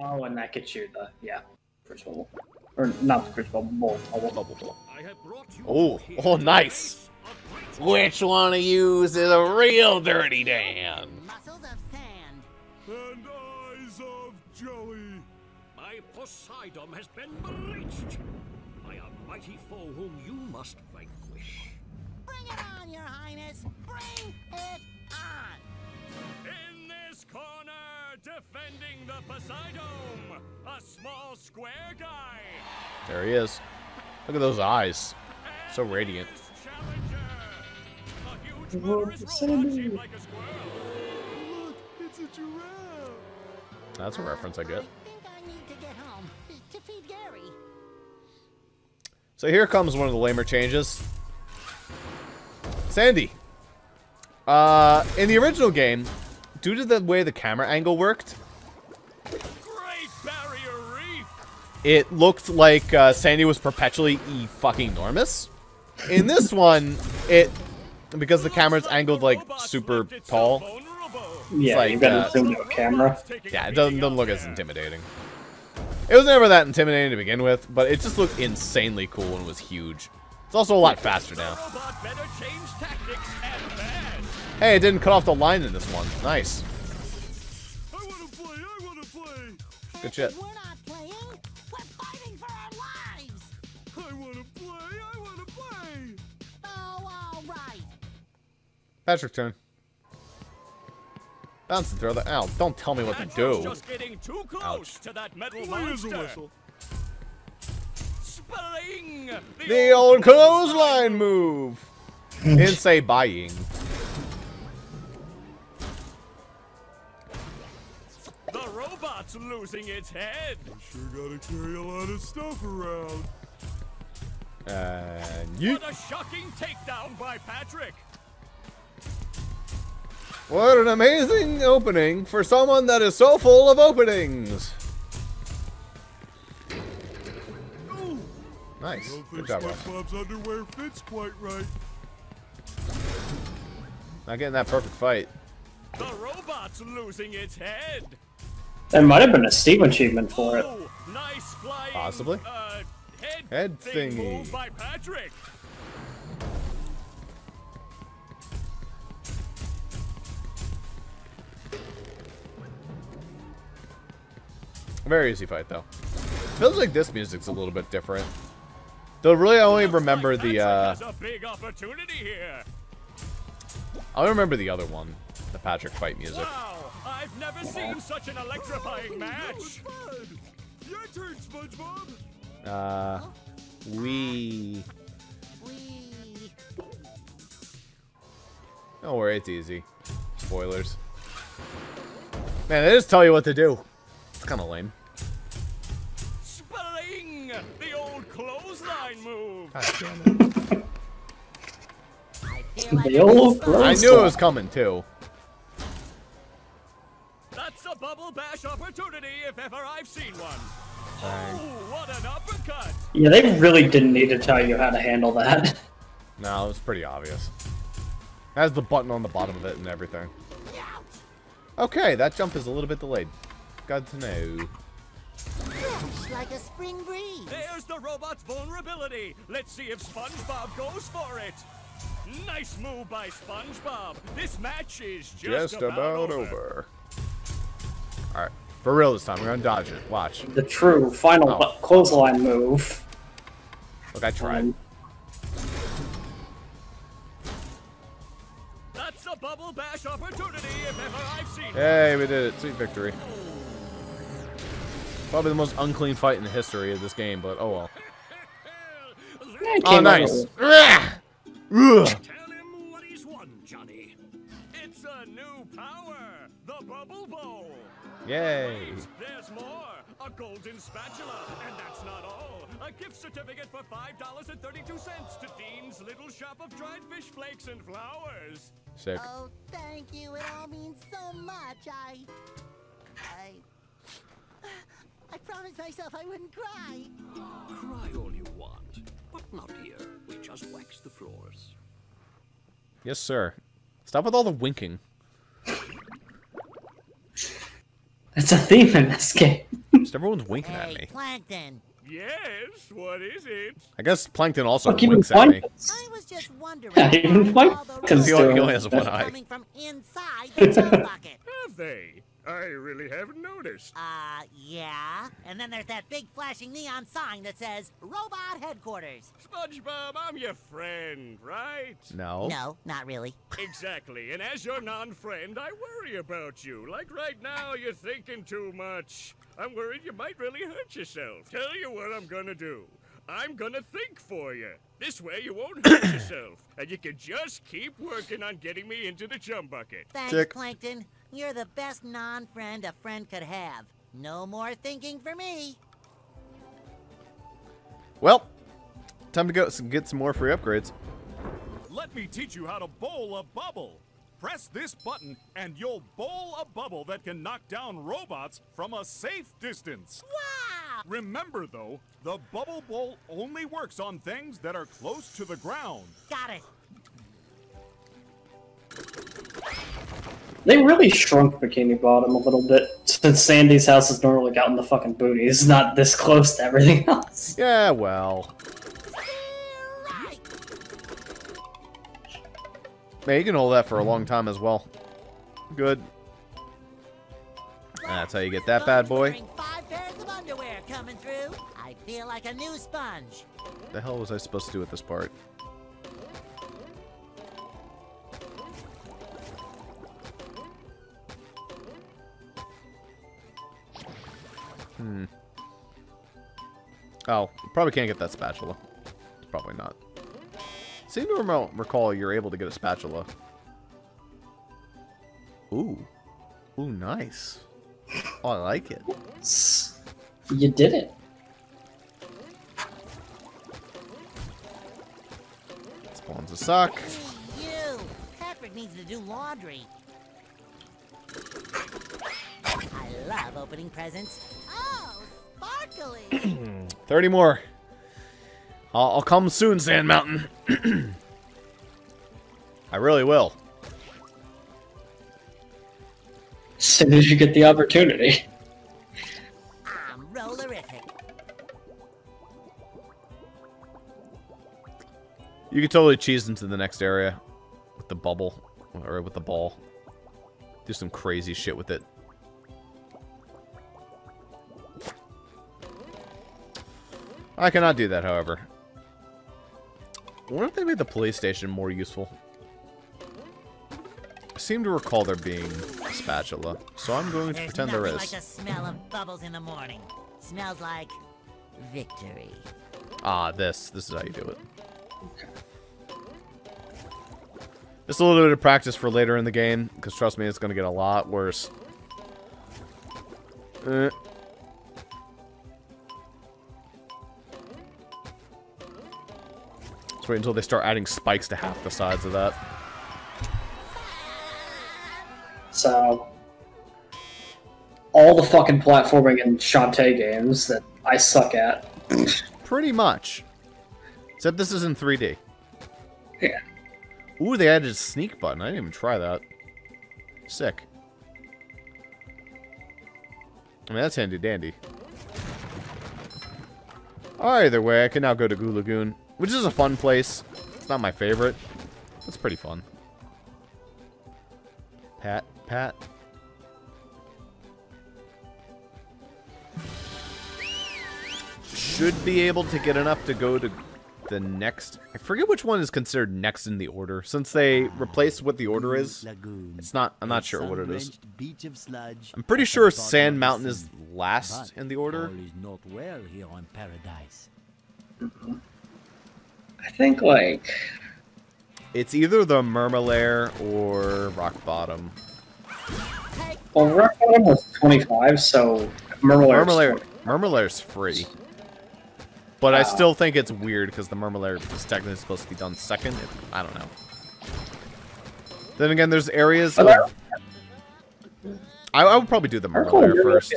Oh, and that gets you the, yeah, first bubble. Or not the first bubble, bubble. Oh, nice. Which one of yous is a real dirty Dan? Muscles of sand. And eyes of jelly. My Poseidon has been breached by a mighty foe whom you must vanquish. Bring it on, Your Highness. Bring it on. In this corner, defending the Poseidon, a small square guy. There he is. Look at those eyes. So radiant. A huge murderous robot shaped like a squirrel. Look, it's a giraffe. That's a reference I get. I think I need to get home to feed Gary. So here comes one of the lamer changes. Sandy. In the original game, due to the way the camera angle worked, Great Barrier Reef. it looked like Sandy was perpetually fucking enormous. In this one, because the camera's angled like super tall. Yeah, like, you gotta zoom to a camera. Yeah, it doesn't look as intimidating. It was never that intimidating to begin with, but it just looked insanely cool and was huge. It's also a lot faster now. Hey, it didn't cut off the line in this one. Nice. I wanna play, I wanna play. Good shit. We're not playing. We're fighting for our lives. I wanna play, I wanna play. Oh, all right. Patrick's turn. Bounce and throw that. Ow, don't tell me what to do. Just getting too close Ouch. to that metal Where's the monster. whistle? Spelling The old clothesline move. Didn't say buying. The robot's losing its head. Sure gotta carry a lot of stuff around. And yeet. What a shocking takedown by Patrick. What an amazing opening for someone that is so full of openings. Ooh, Nice. I don't Good think job, Ross. SpongeBob's underwear fits quite right. Not getting that perfect fight. The robot's losing its head. There might have been a Steam achievement for it. Oh, nice flying. Possibly. Head thingy. move by Patrick. Very easy fight, though. Feels like this music's a little bit different. Though really I only remember the, Has a big opportunity here. I only remember the other one. The Patrick fight music. Wow, I've never seen such an electrifying That was match. fun. Your turn, SpongeBob. We... We. Don't worry, it's easy. Spoilers. Man, they just tell you what to do. It's kind of lame. Spelling the old clothesline move. God damn it. I feel like The old I knew it was coming, too. That's a bubble bash opportunity if ever I've seen one. Oh, what an uppercut! Yeah, they really didn't need to tell you how to handle that. No, it was pretty obvious. It has the button on the bottom of it and everything. Okay, that jump is a little bit delayed. Good to know. fresh like a spring breeze. There's the robot's vulnerability. Let's see if Spongebob goes for it. Nice move by Spongebob. This match is just about over. Alright, for real this time. We're gonna dodge it. Watch. The true final clothesline move. Look, I tried. That's a bubble bash opportunity if ever I've seen it. Hey, we did it. Sweet victory. Probably the most unclean fight in the history of this game, but oh well. It Oh, came out nice. of- Tell him what he's won, Johnny. It's a new power, the Bubble Bowl. Yay. There's more. A golden spatula. And that's not all. A gift certificate for $5.32 to Dean's Little Shop of Dried Fish Flakes and Flowers. Sick. Oh, thank you. It all means so much. I promised myself I wouldn't cry. Cry all you want, but not here. We just wax the floors. Yes, sir. Stop with all the winking. It's a theme in this game. Just everyone's winking at Hey, me. Plankton. Yes, what is it? I guess Plankton also Fuck, even winks at me. I was just wondering Yeah, even why all the Plankton's He robots only has are one eye. coming from inside the jump bucket. Have they? I really haven't noticed. Yeah. And then there's that big flashing neon sign that says Robot Headquarters. SpongeBob, I'm your friend, right? No. No, not really. Exactly, and as your non-friend, I worry about you. Like right now, you're thinking too much. I'm worried you might really hurt yourself. Tell you what I'm gonna do. I'm gonna think for you. This way you won't hurt yourself, and you can just keep working on getting me into the jump bucket. Thanks, Tick. Plankton. You're the best non-friend a friend could have. No more thinking for me. Well, time to go get some more free upgrades. Let me teach you how to bowl a bubble. Press this button and you'll bowl a bubble that can knock down robots from a safe distance. Wow! Remember though, the bubble bowl only works on things that are close to the ground. Got it. They really shrunk Bikini Bottom a little bit, since Sandy's house is normally out in the fucking boonies, not this close to everything else. Yeah, well. Right. Man, you can hold that for a long time as well. Good. That's how you get that bad boy. Wearing 5 pairs of underwear coming through. I feel like a new sponge. What the hell was I supposed to do with this part? Oh, probably can't get that spatula. Probably not. Seem to recall you're able to get a spatula. Ooh. Ooh, nice. Oh, I like it. You did it. Spawns a suck. Hey, you. Patrick needs to do laundry. I love opening presents. Oh, sparkly. 30 more. I'll come soon, Sand Mountain. I really will. As soon as you get the opportunity. I'm rollerific. You can totally cheese into the next area with the bubble or with the ball. Do some crazy shit with it. I cannot do that, however. I wonder if they made the police station more useful. I seem to recall there being a spatula, so I'm going to There's pretend there nothing is. like the smell of bubbles in the morning. Smells like victory. Ah, this is how you do it. Just a little bit of practice for later in the game, because trust me, it's going to get a lot worse. Just wait until they start adding spikes to half the sides of that. So, all the fucking platforming in Shantae games that I suck at. Pretty much. Except this is in 3D. Yeah. Ooh, they added a sneak button. I didn't even try that. Sick. I mean, that's handy dandy. Either way, I can now go to Goo Lagoon, which is a fun place. It's not my favorite. It's pretty fun. Pat, pat. Should be able to get enough to go to the next. I forget which one is considered next in the order. Since they replaced what the order is, it's not. I'm not sure what it is. I'm pretty sure Sand Mountain is last in the order. All is not well here on Paradise. I think, like... It's either the Murmalair or Rock Bottom. Well, Rock Bottom was 25, so Murmalair's free. But I still think it's weird because the Murmalair is technically supposed to be done second. I don't know. Then again, there's areas of... I would probably do the Murmalair first.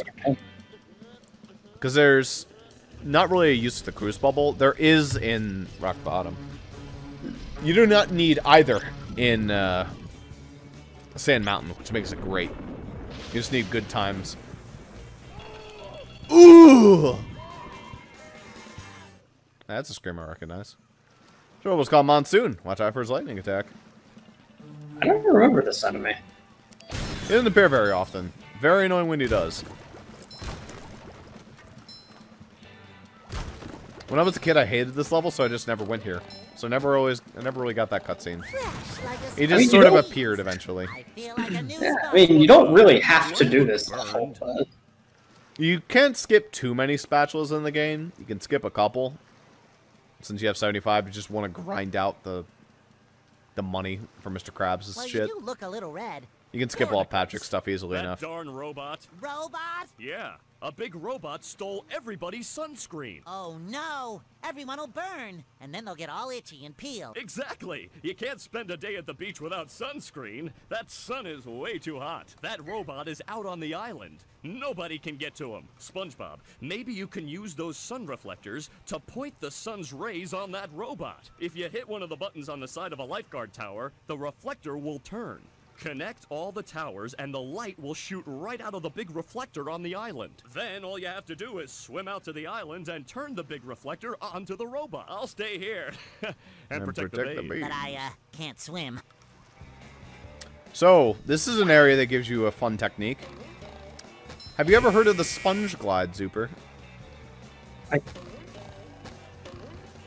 Because there's not really a use of the Cruise Bubble. There is in Rock Bottom. You do not need either in Sand Mountain, which makes it great. You just need good times. Ooh! That's a scream I recognize. Sure, was called Monsoon. Watch out for his lightning attack. I don't remember this enemy. He doesn't appear very often. Very annoying when he does. When I was a kid, I hated this level, so I just never went here. So I never really got that cutscene. He just sort of appeared eventually. Yeah, I mean, you don't really have to do this level, but... You can't skip too many spatulas in the game. You can skip a couple. Since you have 75, you just want to grind out the money for Mr. Krabs' Well, shit. you do look a little red. You can skip all Patrick's stuff easily That enough. darn robot. Robot? Yeah, a big robot stole everybody's sunscreen. Oh no! Everyone will burn, and then they'll get all itchy and peel. Exactly. You can't spend a day at the beach without sunscreen. That sun is way too hot. That robot is out on the island. Nobody can get to him. SpongeBob, maybe you can use those sun reflectors to point the sun's rays on that robot. If you hit one of the buttons on the side of a lifeguard tower, the reflector will turn. Connect all the towers and the light will shoot right out of the big reflector on the island. Then all you have to do is swim out to the island and turn the big reflector onto the robot. I'll stay here and protect the babe. But I, can't swim. So, this is an area that gives you a fun technique. Have you ever heard of the sponge glide, Zuper?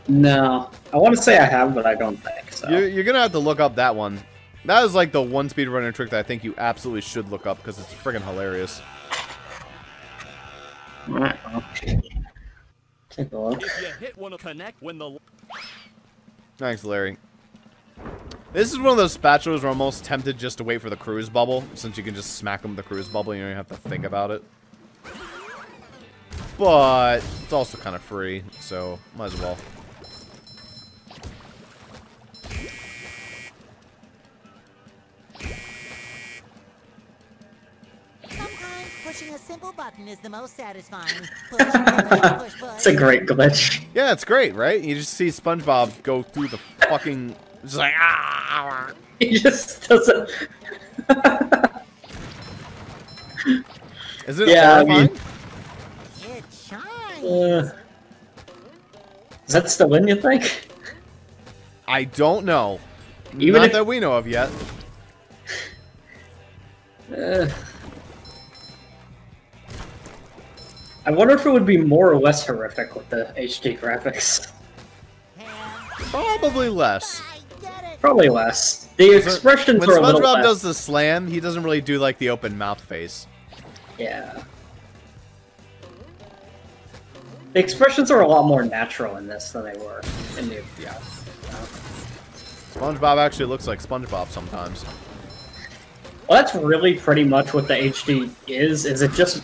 No. I want to say I have, but I don't think so. You're gonna have to look up that one. That is like the one speedrunner trick that I think you absolutely should look up because it's friggin' hilarious. Take a look. If you hit one, connect when the... Thanks, Larry. This is one of those spatulas where I'm almost tempted just to wait for the cruise bubble, since you can just smack them with the cruise bubble and you don't have to think about it. But it's also kind of free, so might as well. Sometimes pushing a simple button is the most satisfying. Push, push, push. It's a great glitch. Yeah, it's great, right? You just see SpongeBob go through the fucking... Just like, ah! He just doesn't... Isn't it Yeah, I horrifying? mean- It shines. Is that still in, you think? I don't know. Even Not if- that we know of yet. I wonder if it would be more or less horrific with the HD graphics. Probably less. I get it. Probably less. The expressions When are a little SpongeBob less. does the slam, he doesn't really do like the open mouth face. Yeah. The expressions are a lot more natural in this than they were in the... Yeah. SpongeBob actually looks like SpongeBob sometimes. Well, that's really pretty much what the HD is it just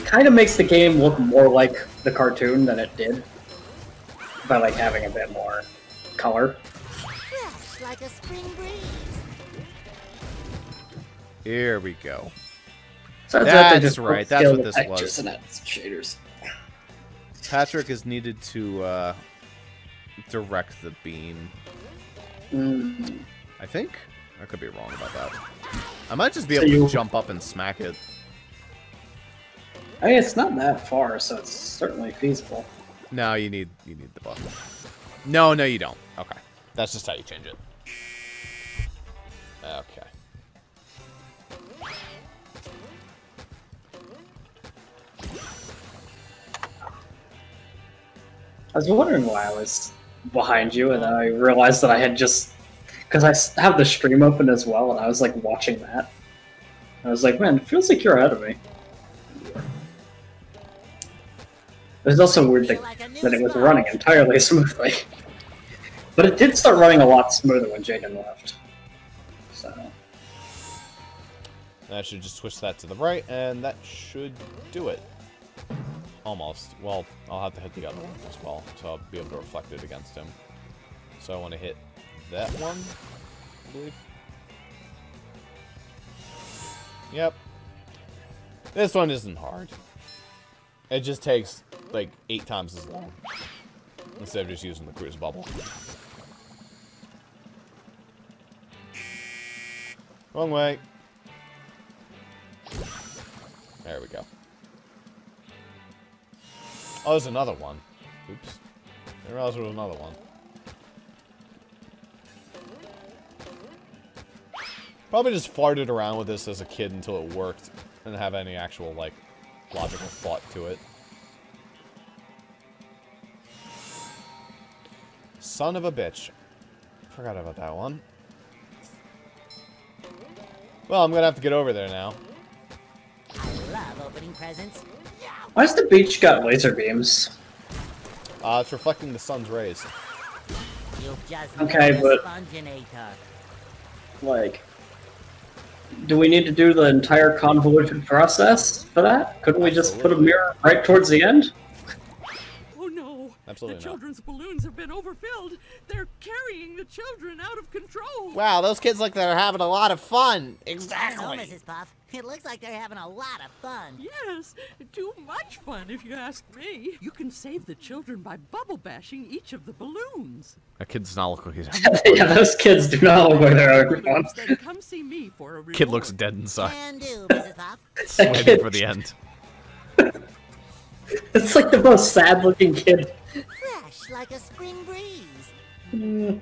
kind of makes the game look more like the cartoon than it did. By, like, having a bit more color. Fresh like a spring breeze. Here we go. So That's right, that's what this was. was. And add some shaders. Patrick is needed to direct the beam. I think? I could be wrong about that. I might just be able to jump up and smack it. I mean, it's not that far, so it's certainly feasible. No, you need the button. No, you don't. Okay. That's just how you change it. Okay. I was wondering why I was behind you, and then I realized that I had just... Because I have the stream open as well, and I was, like, watching that. I was like, man, it feels like you're ahead of me. It was also weird that it was running entirely smoothly. But it did start running a lot smoother when Jaden left. So... I should just switch that to the right, and that should do it. Almost. Well, I'll have to hit the other one as well, so I'll be able to reflect it against him. So I want to hit that one, I believe. Yep. This one isn't hard. It just takes, like, 8 times as long. Instead of just using the cruise bubble. Wrong way. There we go. Oh, there's another one. Oops. I realized there was another one. Probably just farted around with this as a kid until it worked. And have any actual, like, logical thought to it. Son of a bitch. Forgot about that one. Well, I'm gonna have to get over there now. I love opening presents. Why's the beach got laser beams? It's reflecting the sun's rays. You've just Okay, met but- the Sponginator. Like, do we need to do the entire convoluted process for that? Couldn't we just put a mirror right towards the end? Oh no! Absolutely The not. children's balloons have been overfilled. They're carrying the children out of control. Wow, those kids look like they're having a lot of fun. I don't know, Mrs. Puff. It looks like they're having a lot of fun. Yes, too much fun if you ask me. You can save the children by bubble bashing each of the balloons. That kid does not look like he's having Yeah, those kids do not look like they're having fun. Then come see me for a reward. Kid looks dead inside. Can do, Mrs. Puff. That Waiting kid- for the end. It's like the most sad-looking kid. Fresh like a spring breeze.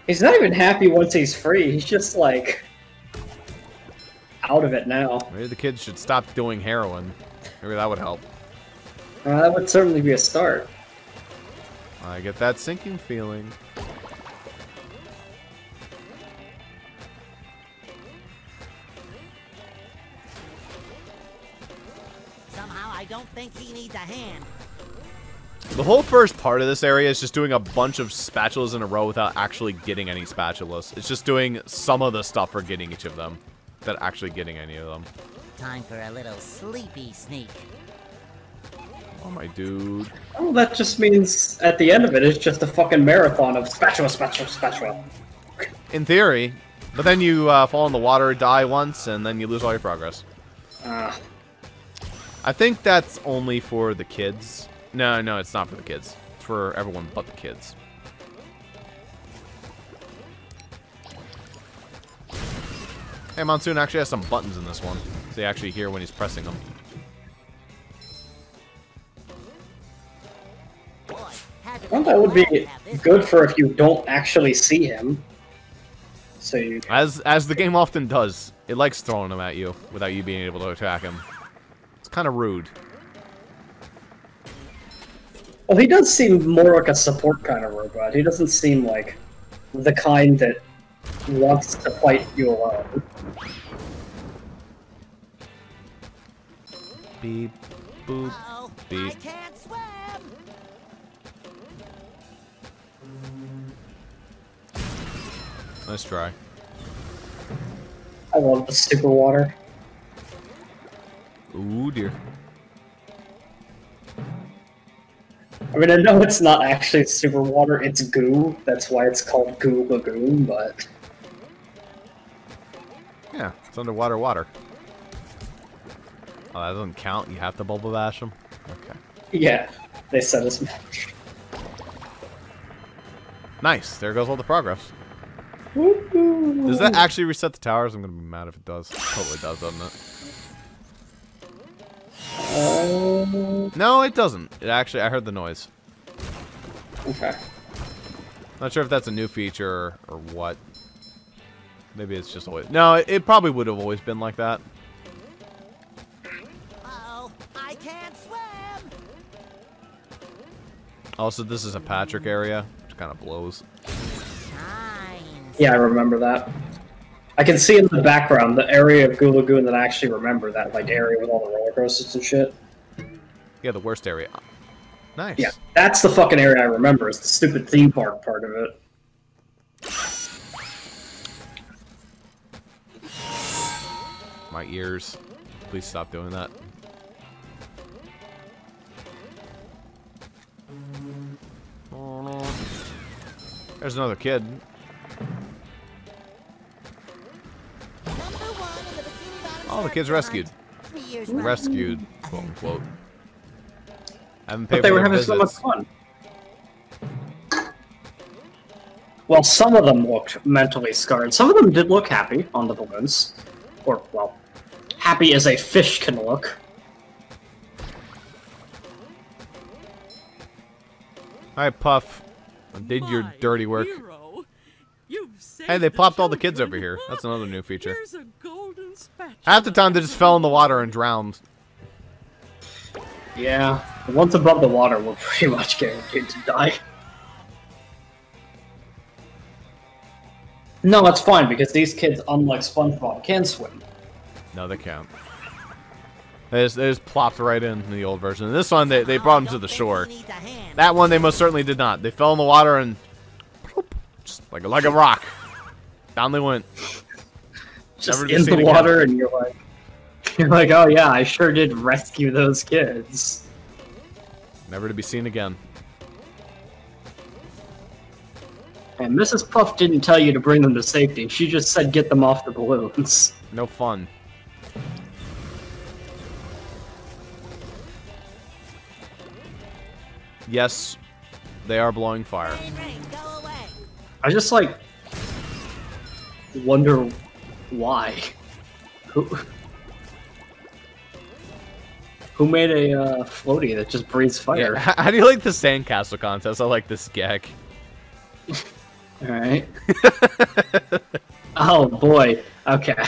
He's not even happy once he's free. He's just like out of it now. Maybe the kids should stop doing heroin. Maybe that would help. That would certainly be a start. I get that sinking feeling. Somehow I don't think he needs a hand. The whole first part of this area is just doing a bunch of spatulas in a row without actually getting any spatulas. It's just doing some of the stuff for getting each of them, without actually getting any of them. Time for a little sleepy sneak. Oh my dude. Oh, that just means at the end of it, it's just a fucking marathon of spatula, spatula, spatula. In theory, but then you fall in the water, die once, and then you lose all your progress. I think that's only for the kids. No, it's not for the kids. It's for everyone but the kids. Hey, Monsoon actually has some buttons in this one. So you actually hear when he's pressing them. Boy, had to Well, be that would glad to be have this good one. for if you don't actually see him. So you... As the game often does, it likes throwing them at you without you being able to attack him. It's kind of rude. Well, he does seem more like a support kind of robot. He doesn't seem like the kind that wants to fight you alone. Beep, boop, Uh-oh, I beep. can't swim. Nice try. I love the super water. Ooh, dear. I mean, I know it's not actually super water, it's goo. That's why it's called Goo Lagoon, but... Yeah, it's underwater water. Oh, that doesn't count? You have to bubble bash them? Okay. Yeah, they said as much. Nice. There goes all the progress. Does that actually reset the towers? I'm gonna be mad if it does. It totally does, doesn't it? No, it doesn't. It actually, I heard the noise. Okay. Not sure if that's a new feature or what. Maybe it's just always... No, it probably would have always been like that. Uh-oh, I can't swim. Also, this is a Patrick area, which kind of blows. Shines. Yeah, I remember that. I can see in the background the area of Goo Lagoon that I actually remember, that like area with all the roller coasters and shit. Yeah, the worst area. Nice. Yeah, that's the fucking area I remember, is the stupid theme park part of it. My ears. Please stop doing that. Oh, no. There's another kid. Number one in the Bikini Bottom Oh, the Surf kid's Hunt. rescued. 3 years running. Rescued, quote unquote. I haven't paid But they for were their having so much visits. fun. Well, some of them looked mentally scarred. Some of them did look happy on the balloons. Or, well, happy as a fish can look. Hi, Puff. I did your My dirty work. hero. You've saved Hey, they the plopped all the kids children. over here. That's another new feature. Here's a golden spatula. Half the time, they just fell in the water and drowned. Yeah, the ones above the water were pretty much guaranteed to die. No, that's fine, because these kids, unlike Spongebob, can swim. No, they can't. They just plopped right in the old version. And this one, they brought them to the shore. That one, they most certainly did not. They fell in the water and... just like a rock. Down they went. Just in the water, and you're like, oh yeah, I sure did rescue those kids. Never to be seen again. And Mrs. Puff didn't tell you to bring them to safety. She just said get them off the balloons. No fun. Yes, they are blowing fire. I just, like, wonder why. Who made a floaty that just breathes fire? Yeah, how do you like the sandcastle contest? I like this gag. Alright. Oh, boy. Okay.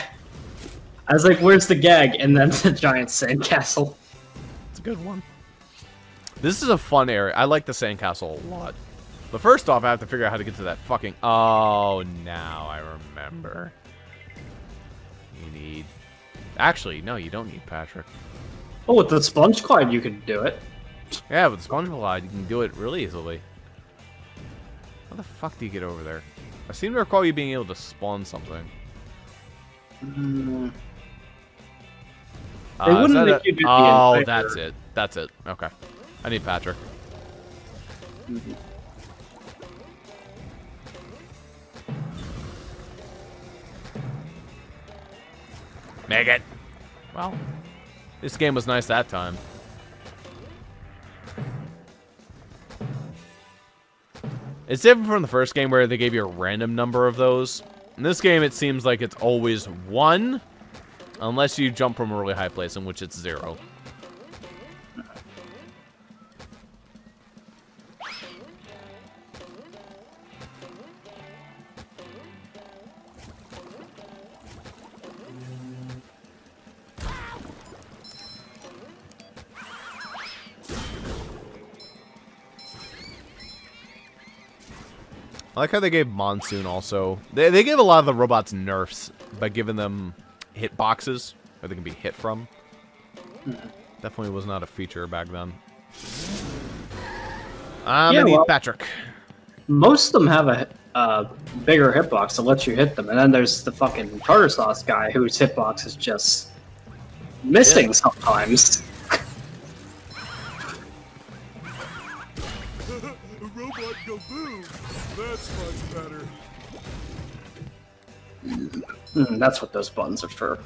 I was like, where's the gag? And then the giant sandcastle. It's a good one. This is a fun area. I like the sandcastle a lot. But first off, I have to figure out how to get to that fucking... Oh, now I remember. You need... Actually, no, you don't need Patrick. Oh, with the Spongeguard you could do it. Yeah, with the Spongeguard you can do it really easily. How the fuck do you get over there? I seem to recall you being able to spawn something. They wouldn't make you do the Oh, entire... that's it. That's it. Okay. I need Patrick. Make it! Well, this game was nice that time. It's different from the first game where they gave you a random number of those. In this game, it seems like it's always 1, unless you jump from a really high place, in which it's 0. I like how they gave Monsoon also. They gave a lot of the robots nerfs by giving them hitboxes where they can be hit from. Definitely was not a feature back then. I'm gonna need Patrick. Most of them have a bigger hitbox that lets you hit them, and then there's the fucking tartar sauce guy whose hitbox is just missing sometimes. Robot go boom. That's much better. That's what those buttons are for.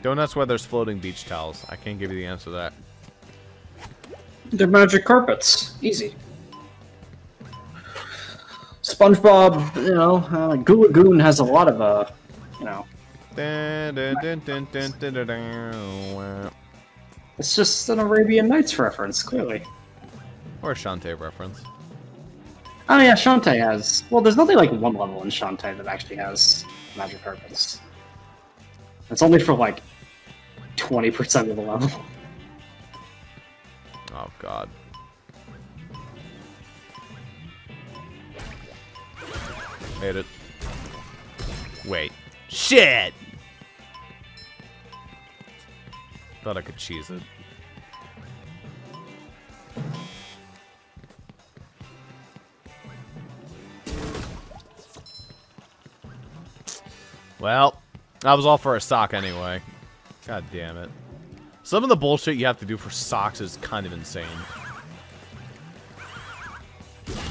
Don't ask why there's floating beach towels. I can't give you the answer to that. They're magic carpets. Easy. Spongebob, you know, Goo Lagoon has a lot of, you know. It's just an Arabian Nights reference, clearly. Or a Shantae reference. Oh yeah, Shantae has... Well, there's nothing like one level in Shantae that actually has magic carpets. It's only for like 20% of the level. Oh god. Hate it. Wait. Shit! Thought I could cheese it. Well, that was all for a sock anyway. God damn it. Some of the bullshit you have to do for socks is kind of insane.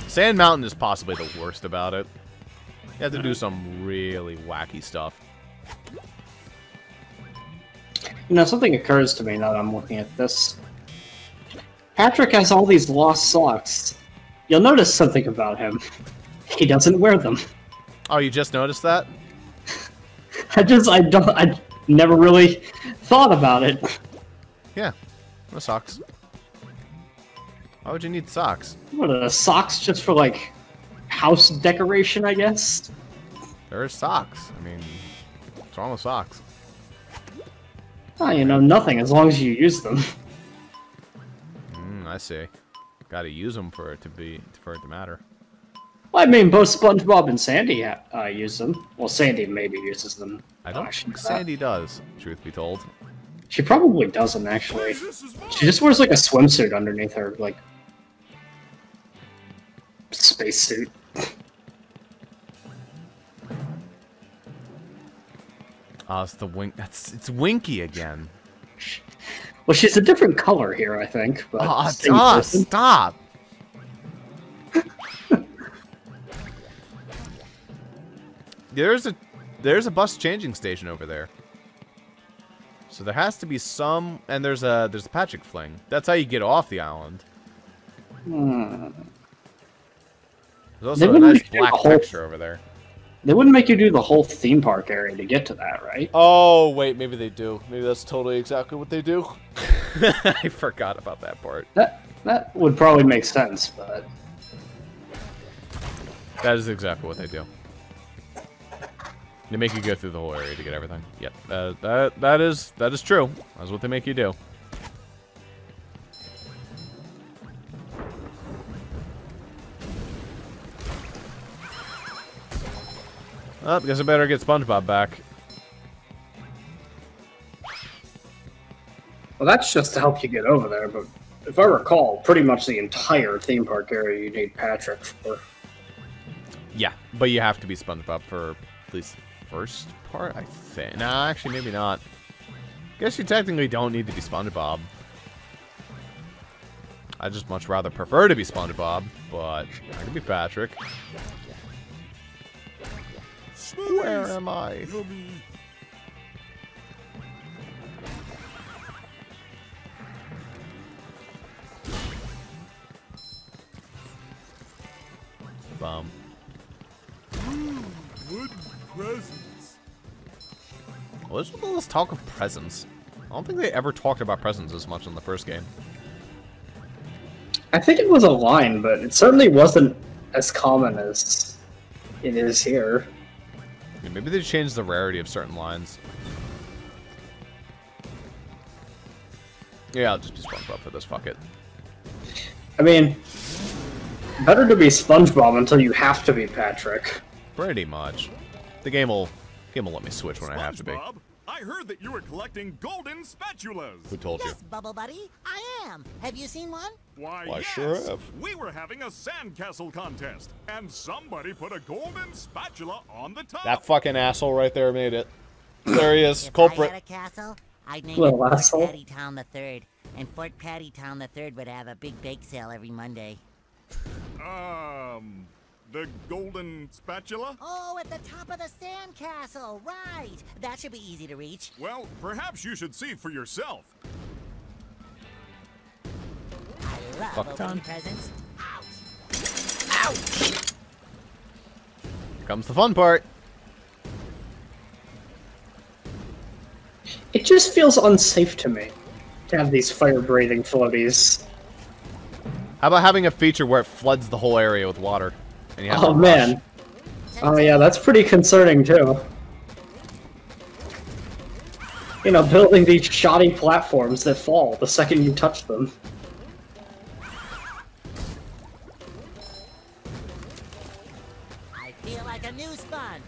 Sand Mountain is possibly the worst about it. You have to do some really wacky stuff. You know, something occurs to me now that I'm looking at this. Patrick has all these lost socks. You'll notice something about him. He doesn't wear them. Oh, you just noticed that? I never really thought about it. Yeah. No socks. Why would you need socks? What are the socks just for like house decoration, I guess? There are socks. I mean, what's wrong with socks? Oh, you know, nothing as long as you use them. I see. Got to use them for it to matter. Well, I mean, both SpongeBob and Sandy use them. Well, Sandy maybe uses them. I don't think Sandy does, truth be told. She probably doesn't, actually. She just wears, like, a swimsuit underneath her, like, spacesuit. Oh, it's the Wink. It's Winky again. Well, she's a different color here, I think. But Stop! There's a bus changing station over there. So there has to be some, and there's a Patrick Fling. That's how you get off the island. There's also a nice black texture over there. They wouldn't make you do the whole theme park area to get to that, right? Oh, wait, maybe they do. Maybe that's totally exactly what they do. I forgot about that part. That would probably make sense, but... That is exactly what they do. They make you go through the whole area to get everything. Yep, that is true. That's what they make you do. Oh, guess I better get SpongeBob back. Well, that's just to help you get over there, but if I recall, pretty much the entire theme park area you need Patrick for. Yeah, but you have to be SpongeBob for at least the first part, I think. Nah, actually, maybe not. Guess you technically don't need to be SpongeBob. I just much rather prefer to be SpongeBob, but I can be Patrick. Where am I? Bum. Wood presents. Well, there's all this talk of presents. I don't think they ever talked about presents as much in the first game. I think it was a line, but it certainly wasn't as common as it is here. Yeah, maybe they changed the rarity of certain lines. Yeah, I'll just be SpongeBob for this. Fuck it. I mean, better to be SpongeBob until you have to be Patrick. Pretty much. The game will let me switch when I have to be. SpongeBob, I heard that you were collecting golden spatulas. Who told you? Yes, Bubble Buddy, I am. Have you seen one? Why, Why, yes. sure have. We were having a sandcastle contest, and somebody put a golden spatula on the top. That fucking asshole right there made it. There he is, If culprit. I had a castle, I'd name Little it Fort asshole. Patty Town the Third, and Fort Patty Town the Third would have a big bake sale every Monday. The golden spatula? Oh, at the top of the sandcastle, right. That should be easy to reach. Well, perhaps you should see for yourself. I love Fuck opening time. presents. Here comes the fun part. It just feels unsafe to me to have these fire-breathing floaties. How about having a feature where it floods the whole area with water? And you have Oh to rush? man. Oh yeah, that's pretty concerning too. You know, building these shoddy platforms that fall the second you touch them. I feel like a new sponge.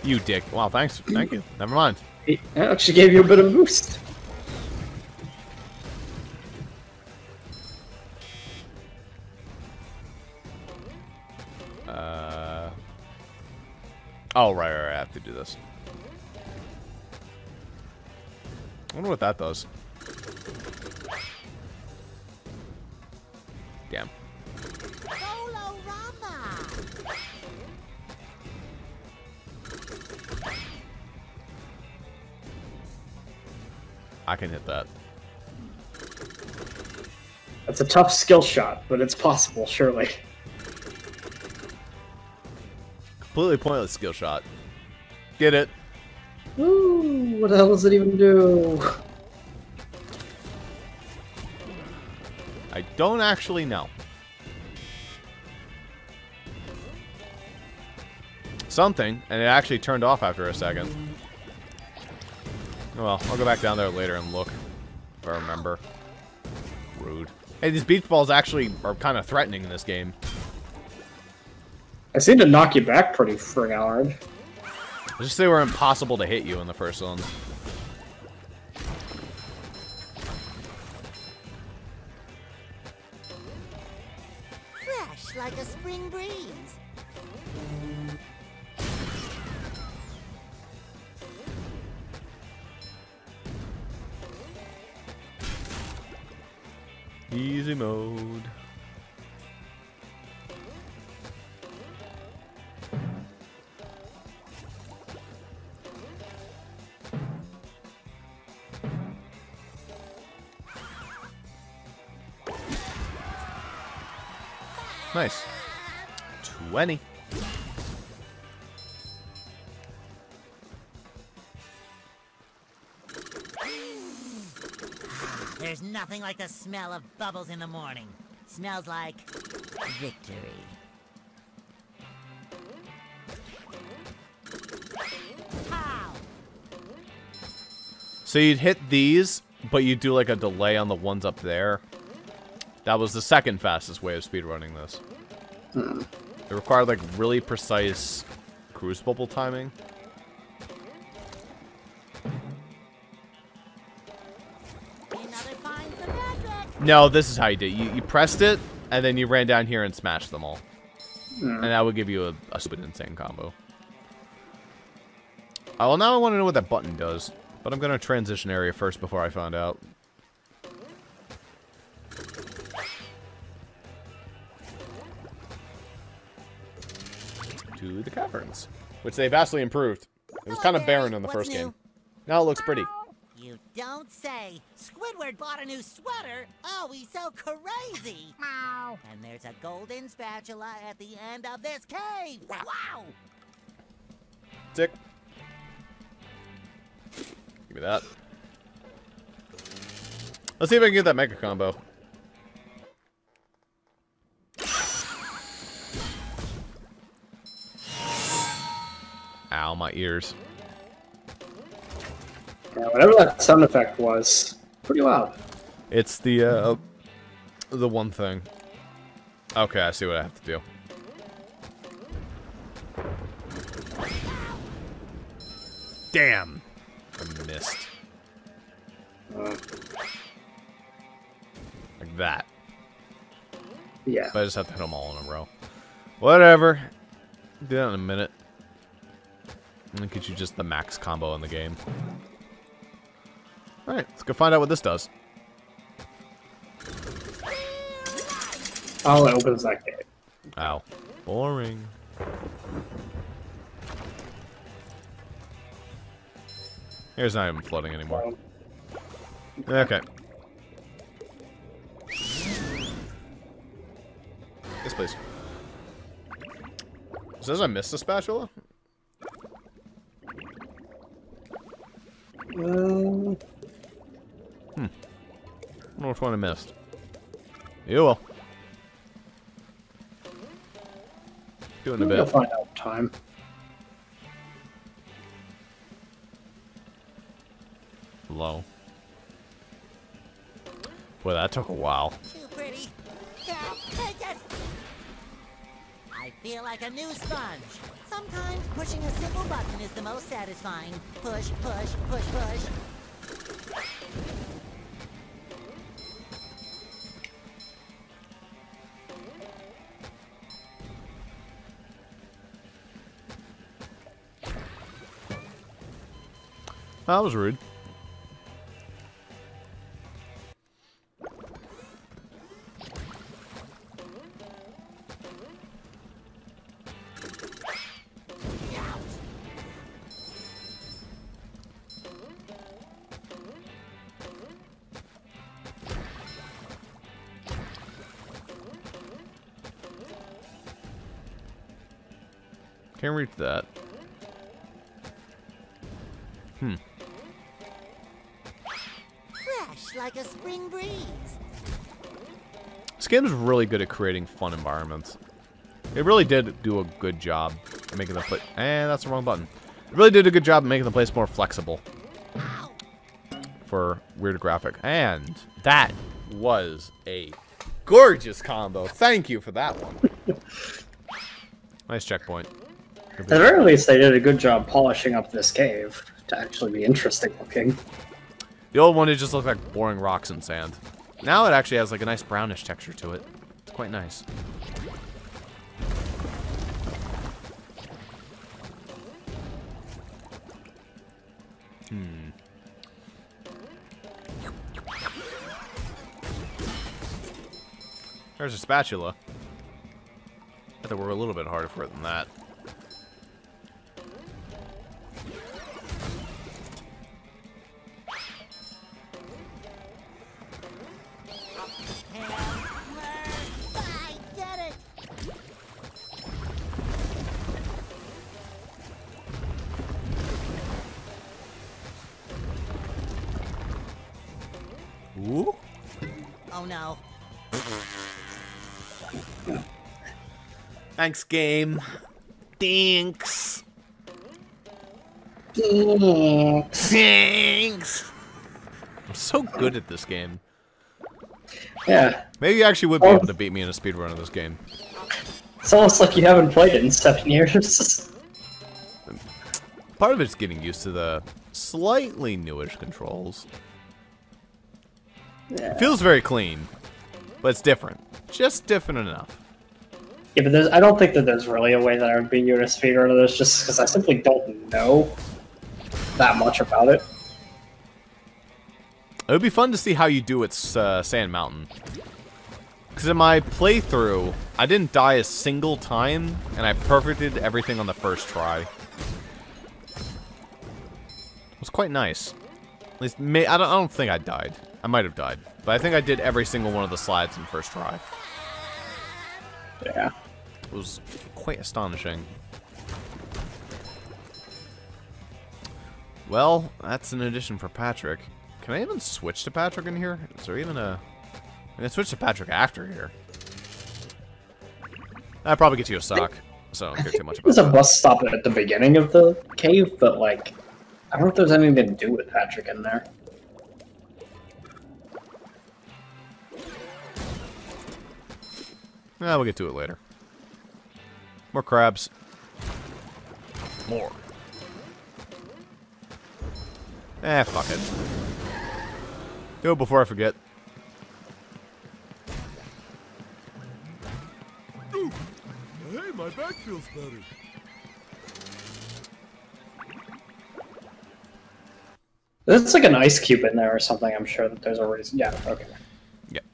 You dick. Wow, thanks. Thank you. Never mind. It actually gave you a bit of a boost. Oh, right, I have to do this. I wonder what that does. Damn. Solo-rama! I can hit that. That's a tough skill shot, but it's possible, surely. Completely pointless skill shot. Get it? Ooh. What the hell does it even do? I don't actually know. Something, and it actually turned off after a second. Well, I'll go back down there later and look, if I remember. Rude. Hey, these beach balls actually are kind of threatening in this game. I seem to knock you back pretty friggin' hard. Let's just say we're impossible to hit you in the first one. Fresh like a spring breeze. Easy mode. Nice. 20. There's nothing like the smell of bubbles in the morning. Smells like victory. Pow! So you'd hit these, but you'd do like a delay on the ones up there. That was the second fastest way of speedrunning this. It required like really precise cruise bubble timing. No, this is how you did it. You pressed it, and then you ran down here and smashed them all. And that would give you a stupid insane combo. Oh, well, now I want to know what that button does. But I'm going to transition area first before I find out. To the caverns. Which they vastly improved. It was kind of barren in the first game. Now it looks pretty. You don't say. Squidward bought a new sweater. Oh, he's so crazy. Meow. And there's a golden spatula at the end of this cave. Wow. Sick. Give me that. Let's see if I can get that mega combo. Ow, my ears. Yeah, whatever that sound effect was, pretty loud. It's the one thing. Okay, I see what I have to do. Damn! I missed. Like that. Yeah. But I just have to hit them all in a row. Whatever. Do that in a minute. And get you just the max combo in the game. Alright, let's go find out what this does. Oh, it opens that gate. Ow. Boring. Here's not even floating anymore. Okay. Yes, please. It says I missed the spatula? I don't know which one I missed. You will. Doing a bit. You'll find out in time. Low. Boy, that took a while. Too pretty. Can't take it. I feel like a new sponge. Sometimes pushing a simple button is the most satisfying. Push, push, push, push. That was rude. Can't reach that. splash like a spring breeze. This game is really good at creating fun environments. It really did do a good job at making the play. And that's the wrong button. It really did a good job at making the place more flexible for weird graphic. And that was a gorgeous combo. Thank you for that one. Nice checkpoint. At the very least, they did a good job polishing up this cave to actually be interesting looking. The old one, it just looked like boring rocks and sand. Now it actually has like a nice brownish texture to it. It's quite nice. There's a spatula. I had to work a little bit harder for it than that. I get it. Ooh. Oh no. Thanks, game. Thanks. Thanks. I'm so good at this game. Yeah. Maybe you actually would be able to beat me in a speedrun of this game. It's almost like you haven't played it in 7 years. Part of it's getting used to the slightly newish controls. Yeah. It feels very clean, but it's different. Just different enough. Yeah, but I don't think that there's really a way that I would beat you in a speedrun of this, just because I simply don't know that much about it. It would be fun to see how you do at Sand Mountain. Because in my playthrough, I didn't die a single time, and I perfected everything on the first try. It was quite nice. At least, I don't think I died. I might have died. But I think I did every single one of the slides in first try. Yeah. It was quite astonishing. Well, that's an addition for Patrick. Can I even switch to Patrick in here? Is there even a... I can switch to Patrick after here. That probably gets you a sock, so I don't care too much about There's a that. bus stop at the beginning of the cave, but like, I don't know if there's anything to do with Patrick in there. We'll get to it later. More crabs. More. Fuck it. Do it before I forget. Ooh. Hey, my back feels better. There's like an ice cube in there or something, I'm sure that there's a reason. Yeah, okay. Yep.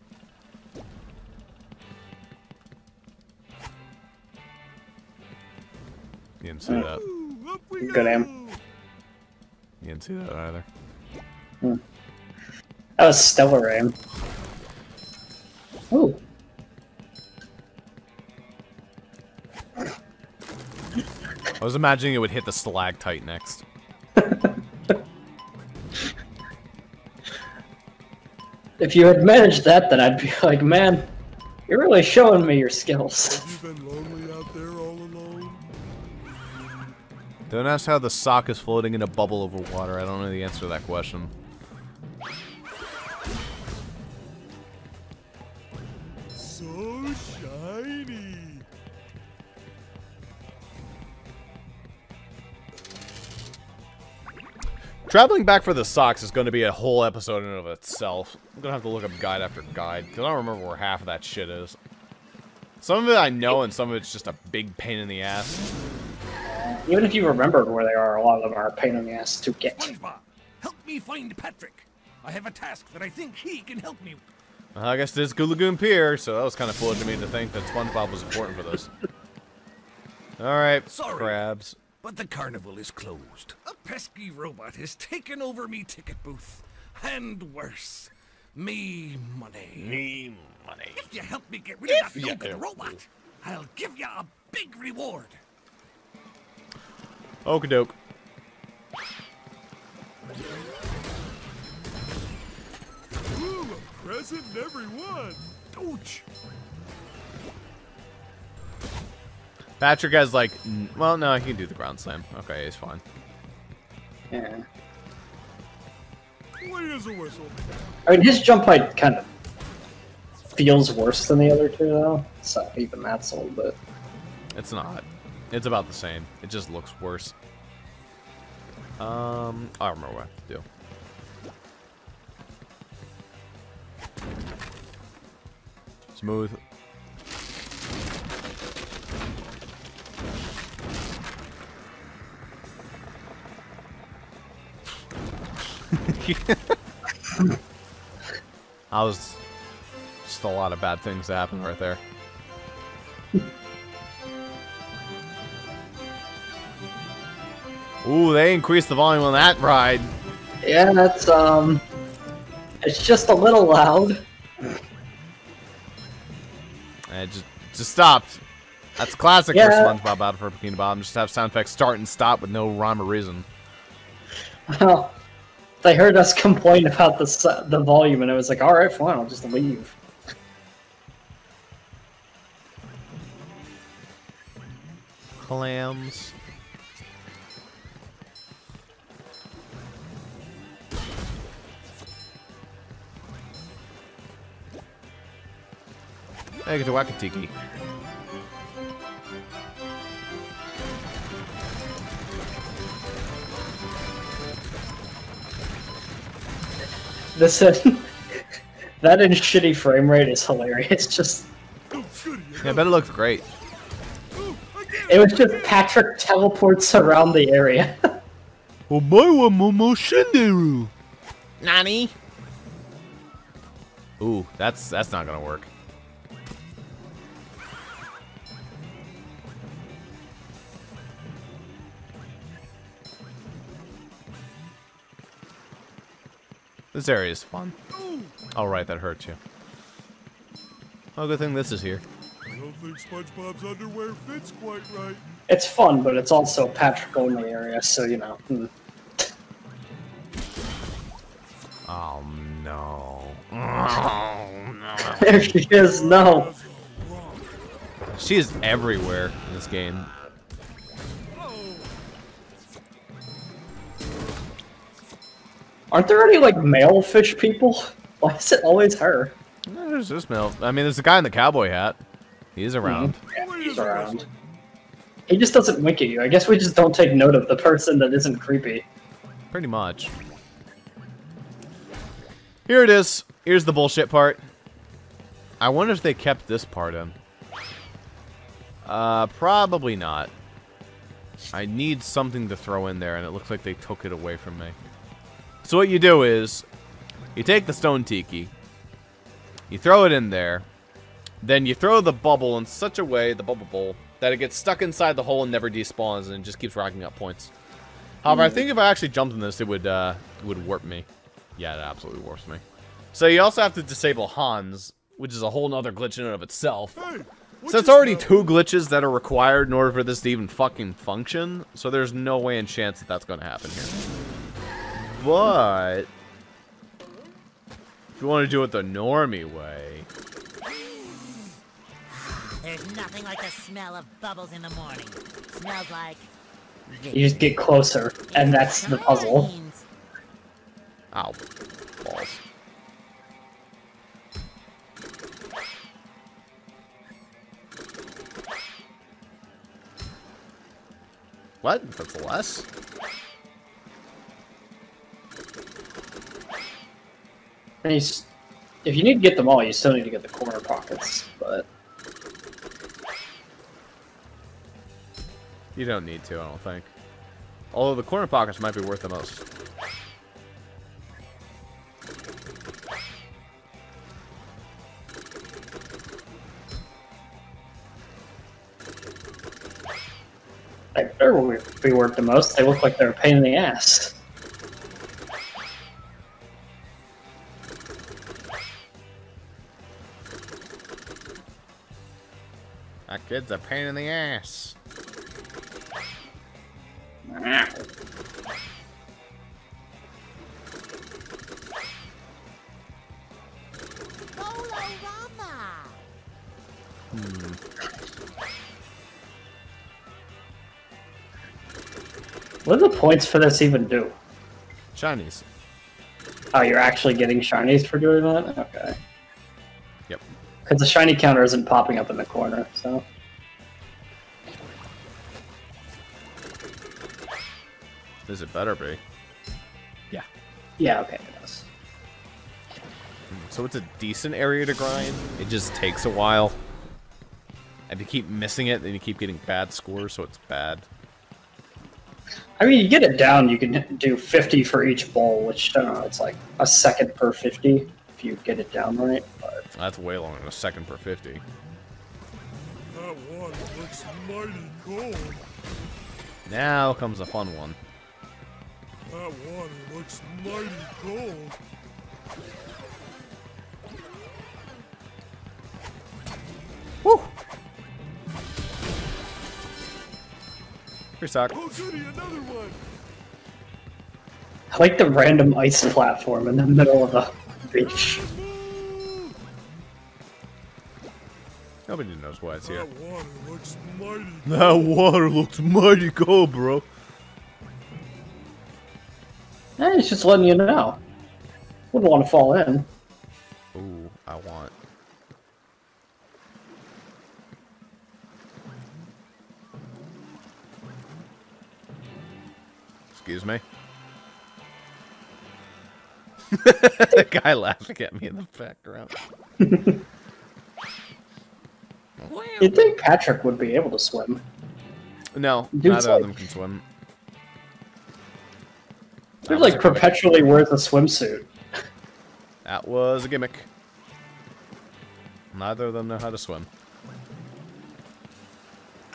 You didn't see that. Ooh, up we Good go. aim. You didn't see that either. That was stellar aim. Ooh. I was imagining it would hit the stalactite next. If you had managed that, then I'd be like, man, you're really showing me your skills. Have you been lonely out there all alone? Don't ask how the sock is floating in a bubble over water. I don't know the answer to that question. So shiny. Traveling back for the socks is going to be a whole episode in and of itself. I'm going to have to look up guide after guide, because I don't remember where half of that shit is. Some of it I know, and some of it's just a big pain in the ass. Even if you remembered where they are, a lot of them are a pain in the ass to get. Spongebob, help me find Patrick. I have a task that I think he can help me with. I guess this is Goo Lagoon Pier, so that was kind of foolish of me to think that SpongeBob was important for this. Alright, Sorry. crabs. But the carnival is closed. A pesky robot has taken over me ticket booth. And worse, me money. Me money. If you help me get rid of that you broken help robot, I'll give you a big reward. Okie doke. getting every one. Ouch. Patrick has like, well, no, he can do the ground slam. Okay, he's fine. Yeah. Clean as a whistle. I mean, his jump height kind of feels worse than the other two, though. So even that's a little bit. It's not. It's about the same. It just looks worse. I remember what I have to do. Smooth. I was just a lot of bad things that happened right there. Ooh, they increased the volume on that ride. Yeah, that's it's just a little loud. And it just stopped. That's classic for Yeah. SpongeBob out for Bikini Bottom. Just have sound effects start and stop with no rhyme or reason. Well, they heard us complain about the volume, and it was like, all right, fine, I'll just leave. Clams. Hey, get to Wakatiki. This that in shitty frame rate is hilarious. Just Yeah, I bet it looks great. it was just Patrick teleports around the area. Omawa Momo Shinderu. Nani? Ooh, that's not gonna work. This area is fun. Alright, that hurt you. Oh, good thing this is here. I don't think SpongeBob's underwear fits quite right. It's fun, but it's also a Patrick only area, so you know. Oh no. Oh no. There she is. No. She is everywhere in this game. Aren't there any like male fish people? Why is it always her? No, there's this male. I mean, there's the guy in the cowboy hat. He's around. Yeah, he's around. He just doesn't wink at you. I guess we just don't take note of the person that isn't creepy. Pretty much. Here it is. Here's the bullshit part. I wonder if they kept this part in. Probably not. I need something to throw in there, and it looks like they took it away from me. So what you do is, you take the stone tiki, you throw it in there, then you throw the bubble in such a way, the bubble bowl, that it gets stuck inside the hole and never despawns, and it just keeps racking up points. However, I think if I actually jumped in this, it would warp me. Yeah, it absolutely warps me. So you also have to disable Hans, which is a whole nother glitch in and of itself. Hey, So it's already 2 glitches that are required in order for this to even fucking function, so there's no way in chance that that's going to happen here. But if you want to do it the normie way, There's nothing like the smell of bubbles in the morning. Smells like... You just get closer, and that's the puzzle. beans. ow, balls. What? That's less? And if you need to get them all, you still need to get the corner pockets, but... You don't need to, I don't think. Although the corner pockets might be worth the most. Like, they're where we work the most. They look like they're a pain in the ass. That kid's a pain in the ass. What do the points for this even do? Shinies. Oh, you're actually getting shinies for doing that? Okay. Yep. Because the shiny counter isn't popping up in the corner, so... Does it better be? Yeah. Yeah, okay, it does. So it's a decent area to grind. It just takes a while. And if you keep missing it, then you keep getting bad scores, so it's bad. I mean, you get it down, you can do 50 for each bowl, which, I don't know, it's like a second per 50 if you get it down right. But... That's way longer than a second per 50. That water looks mighty cold. Now comes a fun one. That water looks mighty cold. Woo! Here, Sock. Oh, goody, another one. I like the random ice platform in the middle of the beach. Nobody knows why it's here. That water looks mighty cold. That water looks mighty cold, bro. It's just letting you know. Wouldn't want to fall in. Ooh, I want. Excuse me. The guy laughing at me in the background. You'd think Patrick would be able to swim. No, Dude's neither of like- them can swim. He That was like a gimmick. perpetually wears a swimsuit. That was a gimmick. Neither of them know how to swim.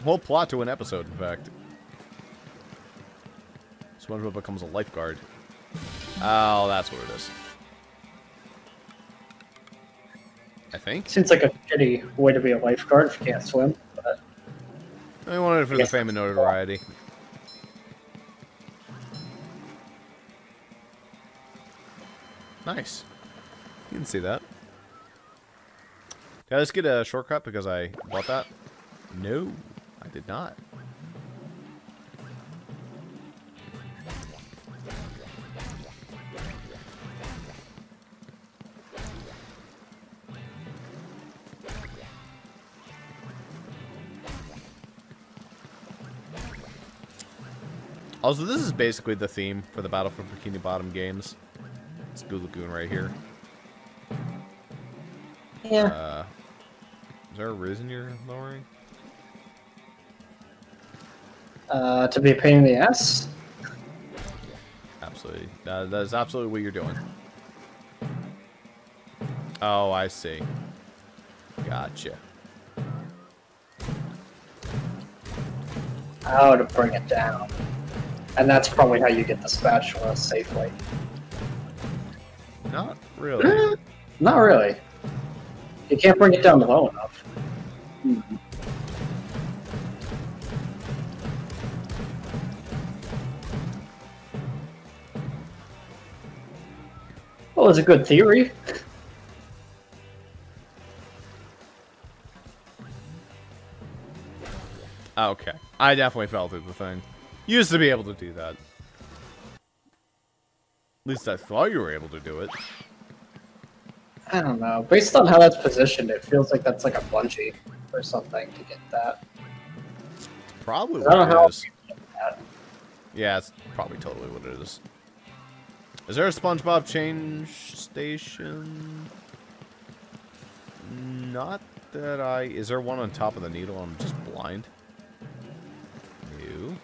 Whole plot to an episode, in fact. Spongebob becomes a lifeguard. Oh, that's what it is. I think. Seems like a shitty way to be a lifeguard if you can't swim. But I wanted it for the Yes. fame and notoriety. Nice. You can see that. Did I just get a shortcut because I bought that? No, I did not. Also, this is basically the theme for the Battle for Bikini Bottom games. It's Goo Lagoon right here. yeah. Is there a reason you're lowering? To be a pain in the ass. Absolutely. That is absolutely what you're doing. Oh, I see. Gotcha. How to bring it down. And that's probably how you get the spatula safely. Not really. Not really. You can't bring it down low enough. Well, it's a good theory. Okay. I definitely fell through the thing. Used to be able to do that. At least I thought you were able to do it. I don't know. Based on how that's positioned, it feels like that's like a bungee or something to get that. Probably I don't know what how it is. you get that. Yeah, it's probably totally what it is. Is there a SpongeBob change station? Not that I... Is there one on top of the needle? I'm just blind. No.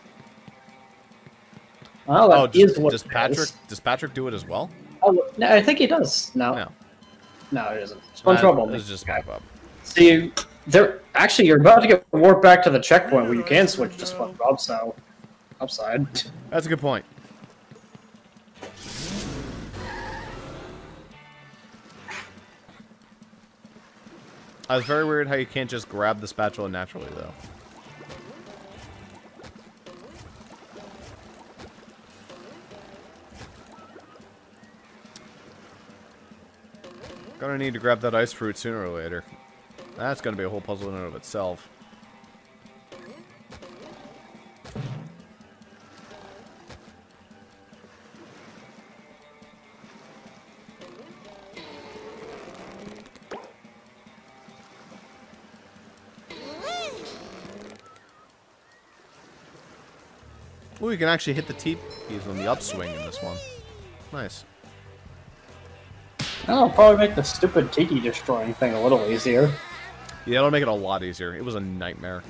Well, Oh, that is what does it Patrick is. does Patrick do it as well? Oh, no, I think he does. No, No. no, it isn't. SpongeBob only. It's just SpongeBob. See, there. Actually, you're about to get warped back to the checkpoint where you can switch to SpongeBob. So, upside. That's a good point. It's very weird how you can't just grab the spatula naturally, though. Gonna need to grab that ice fruit sooner or later. That's gonna be a whole puzzle in and of itself. Ooh, you can actually hit the T-keys on the upswing in this one. Nice. I'll probably make the stupid tiki destroying thing a little easier. Yeah, it'll make it a lot easier. It was a nightmare.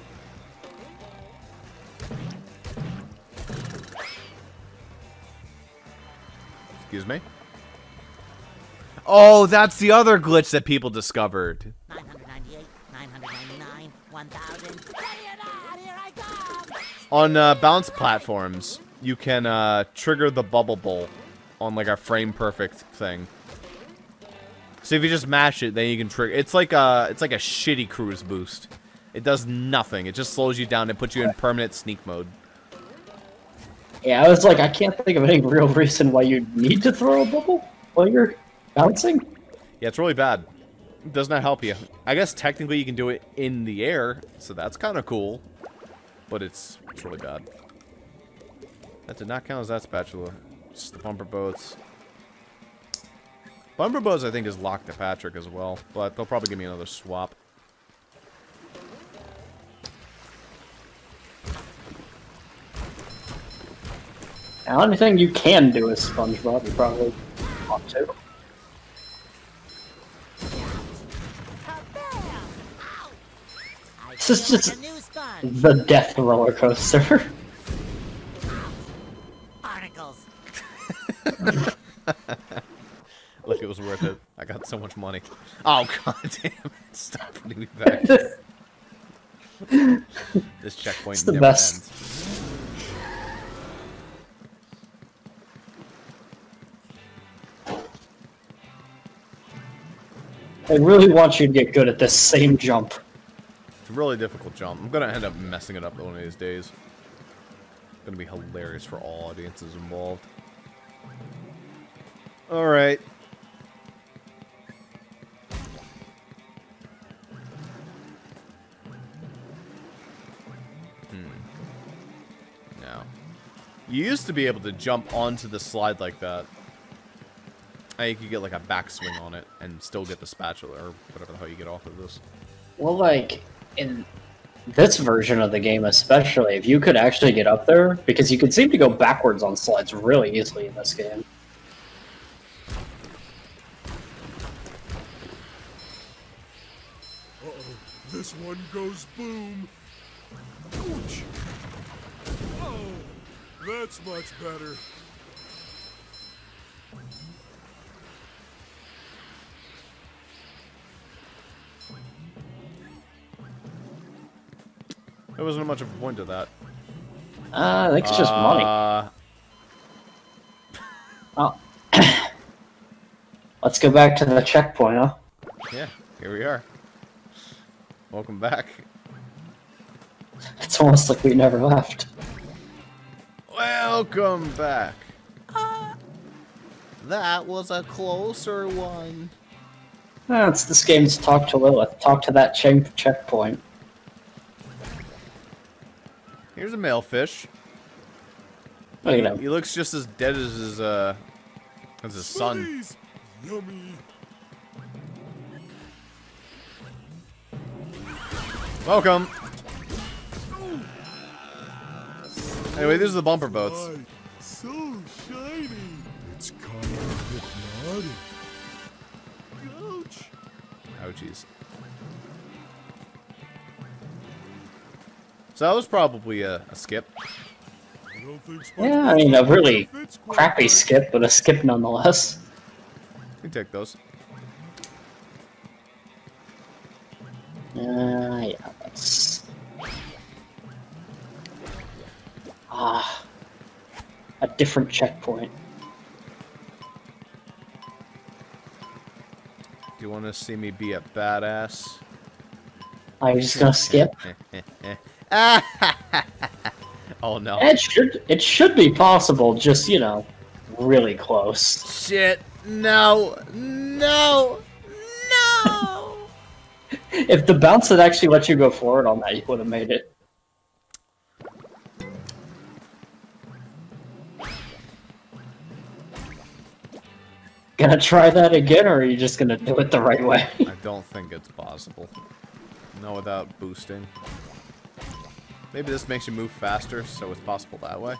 Excuse me? Oh, that's the other glitch that people discovered. 998, 999, 1000. Here I come! On bounce platforms, you can trigger the bubble bowl on like a frame perfect thing. So if you just mash it, then you can trigger. It's like a shitty cruise boost. It does nothing. It just slows you down and puts you in permanent sneak mode. Yeah, I was like, I can't think of any real reason why you need to throw a bubble while you're bouncing. Yeah, it's really bad. It does not help you. I guess technically you can do it in the air, so that's kind of cool. But it's really bad. That did not count as that spatula. It's the bumper boats. Bumper boats, I think, is locked to Patrick as well, but they'll probably give me another swap. The only thing you can do is Spongebob. You probably want to. This is just the death roller coaster. Articles. Look, it was worth it. I got so much money. Oh, god damn it. Stop putting me back. This checkpoint It's the never best. ends. I really want you to get good at this same jump. It's a really difficult jump. I'm gonna end up messing it up one of these days. It's gonna be hilarious for all audiences involved. Alright. Now. You used to be able to jump onto the slide like that. And you could get like a backswing on it and still get the spatula or whatever the hell you get off of this. Well, like, in this version of the game especially, if you could actually get up there, because you could seem to go backwards on slides really easily in this game. Uh-oh, this one goes boom. Ouch! Oh, that's much better. There wasn't much of a point to that. I think it's just money. Oh. Let's go back to the checkpoint, huh? Yeah, here we are. Welcome back. It's almost like we never left. Welcome back. That was a closer one. It's this game's Talk to Lilith. Talk to that checkpoint. Here's a male fish. Look at him. He looks just as dead as his son. Please. Yummy. Welcome. Anyway, these are the bumper boats. Right. So shiny. It's kind of hypnotic. Ouch. Ouchies. So that was probably a skip. I don't think Yeah, I mean, a really fits quite crappy right. skip, but a skip nonetheless. We can take those. Yeah, that's... a different checkpoint. Do you want to see me be a badass? Are you just gonna skip? Oh no. It should be possible, just, you know, really close. Shit. No. No. No. If the bounce had actually let you go forward on that, you would have made it. Gonna try that again, or are you just gonna do it the right way? I don't think it's possible. No, without boosting. Maybe this makes you move faster, so it's possible that way.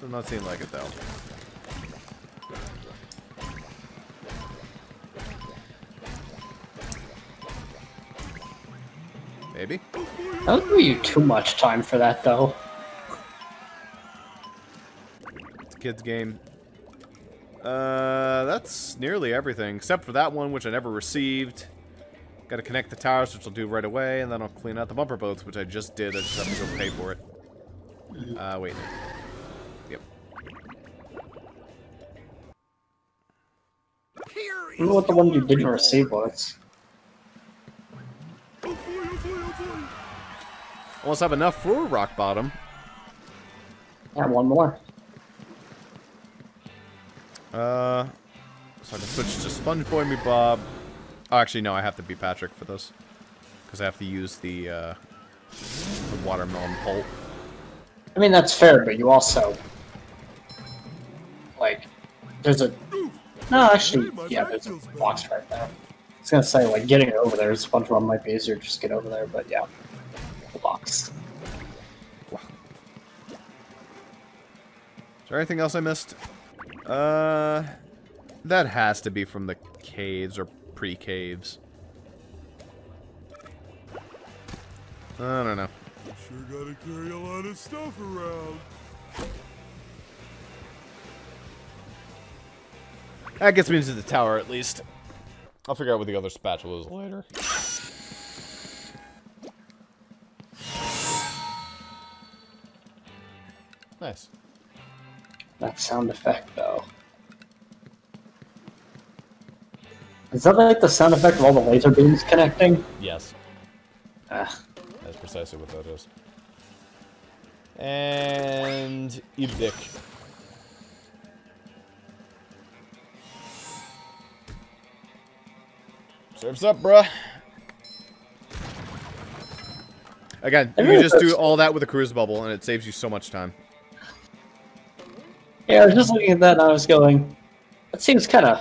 Does not seem like it, though. Maybe? I'll give you too much time for that, though. It's a kid's game. That's nearly everything, except for that one, which I never received. Gotta connect the towers, which I'll do right away, and then I'll clean out the bumper boats, which I just did. I just have to go pay for it. Wait. Yep. I wonder what the one you didn't receive was. Almost have enough for rock bottom. Yeah, one more. So I can switch to Spongebob. Oh, actually, no, I have to be Patrick for this. Because I have to use the watermelon pulp. I mean, that's fair, but you also... Like, there's a... No, actually, yeah, there's a box right there. I was gonna say, like, getting over there, SpongeBob might be easier to just get over there, but yeah. The box. Wow. Is there anything else I missed? That has to be from the caves, or pre-caves. I don't know. Sure gotta carry a lot of stuff around. That gets me into the tower, at least. I'll figure out what the other spatula is later. Nice. That sound effect, though. Is that like the sound effect of all the laser beams connecting? Yes. Ah. That's precisely what that is. And... eat a dick. Surf's up, bruh. Again, you can just do all that with a cruise bubble, and it saves you so much time. Yeah, I was just looking at that and I was going, that seems kind of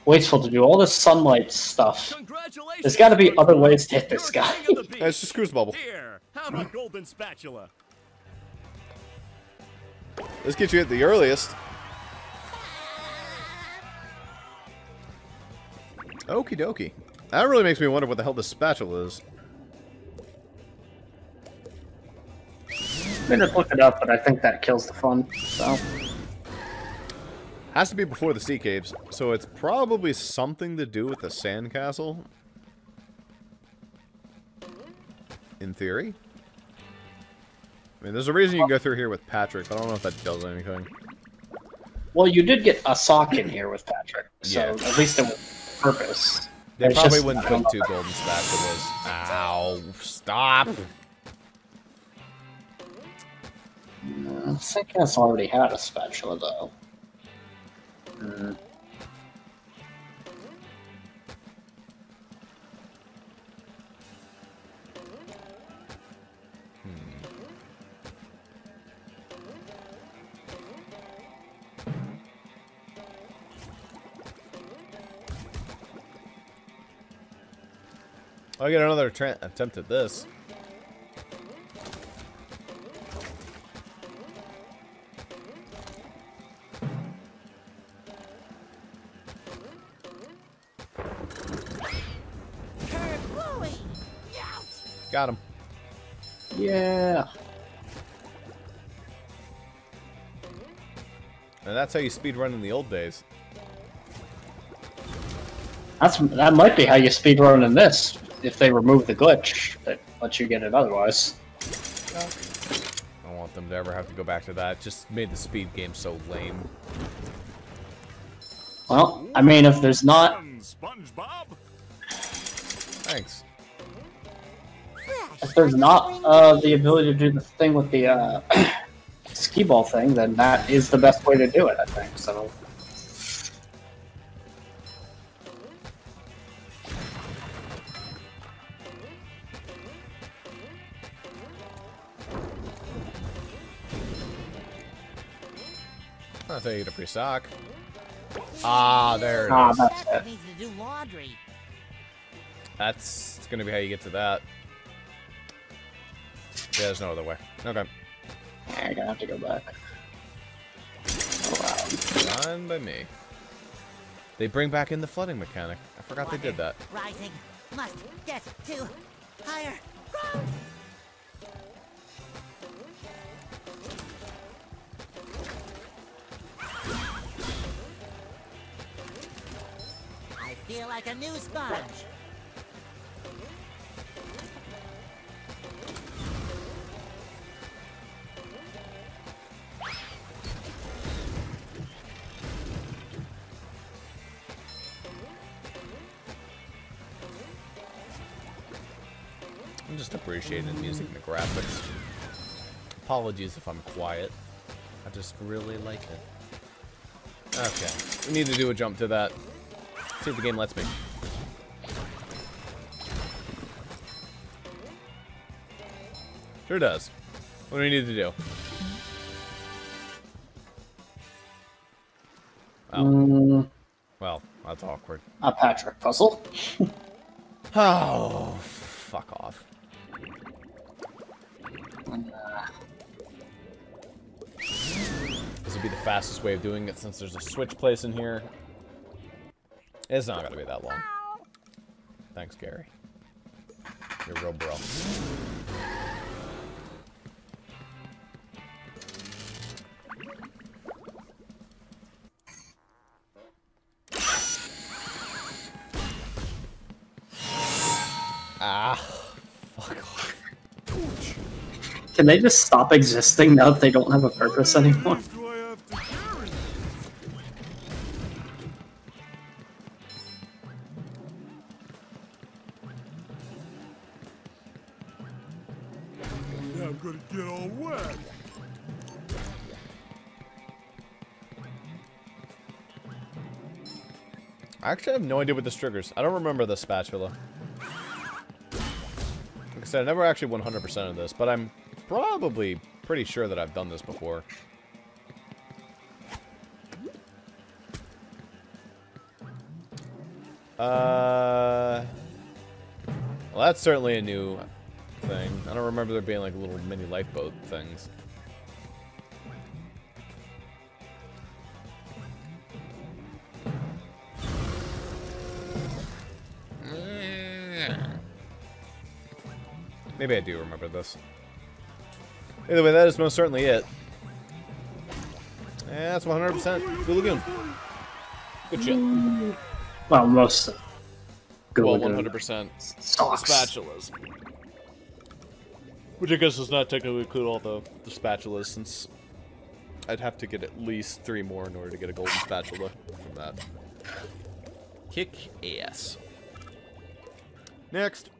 wasteful to do all this sunlight stuff. There's got to be other ways to hit this guy. It's just cruise bubble. Here, how about golden spatula? Let's get you at the earliest. Okie dokie. That really makes me wonder what the hell this spatula is. I'm gonna look it up, but I think that kills the fun, so... Has to be before the sea caves, so it's probably something to do with the sandcastle. In theory. I mean, there's a reason you can go through here with Patrick, but I don't know if that does anything. Well, you did get a sock in here with Patrick, so Yeah. at least it was purpose. They It's probably just- wouldn't put two golden spatulas. Ow, stop! I think that's already had a spatula, though. Hmm. I'll get another attempt at this. Got him. Yeah. And that's how you speedrun in the old days. That might be how you speedrun in this, if they remove the glitch that lets you get it otherwise. I don't want them to ever have to go back to that. Just made the speed game so lame. Well, I mean, if there's not... SpongeBob? Thanks. If there's not the ability to do the thing with the skee ball thing, then that is the best way to do it, I think, so... I thought you get a free sock. Ah, there it Ah, is. that's it. Needs to do laundry. That's gonna be how you get to that. Yeah, there's no other way. Okay. Yeah, you're gonna have to go back. Fine by me. They bring back in the flooding mechanic. I forgot they did that. Rising. Must get to higher ground. I feel like a new sponge. I'm just appreciating the music and the graphics. Apologies if I'm quiet. I just really like it. Okay, we need to do a jump to that. See if the game lets me. Sure does. What do we need to do? Oh. Well, that's awkward. A Patrick puzzle. Oh, fuck off. This would be the fastest way of doing it since there's a switch place in here. It's not gonna be that long. Thanks, Gary. You're real bro. Ah, fuck off. Can they just stop existing now that they don't have a purpose anymore? Do I have to carry? Now I'm gonna get all wet. I actually have no idea what this triggers. I don't remember the spatula. Like I said, I never actually 100% of this, but I'm probably pretty sure that I've done this before. Well, that's certainly a new thing. I don't remember there being like little mini lifeboat things. Maybe I do remember this. Either way, that is most certainly it. And that's 100% Goo Lagoon. Good shit. Well, most of Goo Well, Lagoon 100% sucks. spatulas. Which I guess does not technically include all the spatulas, since I'd have to get at least 3 more in order to get a golden spatula from that. Kick ass. Next.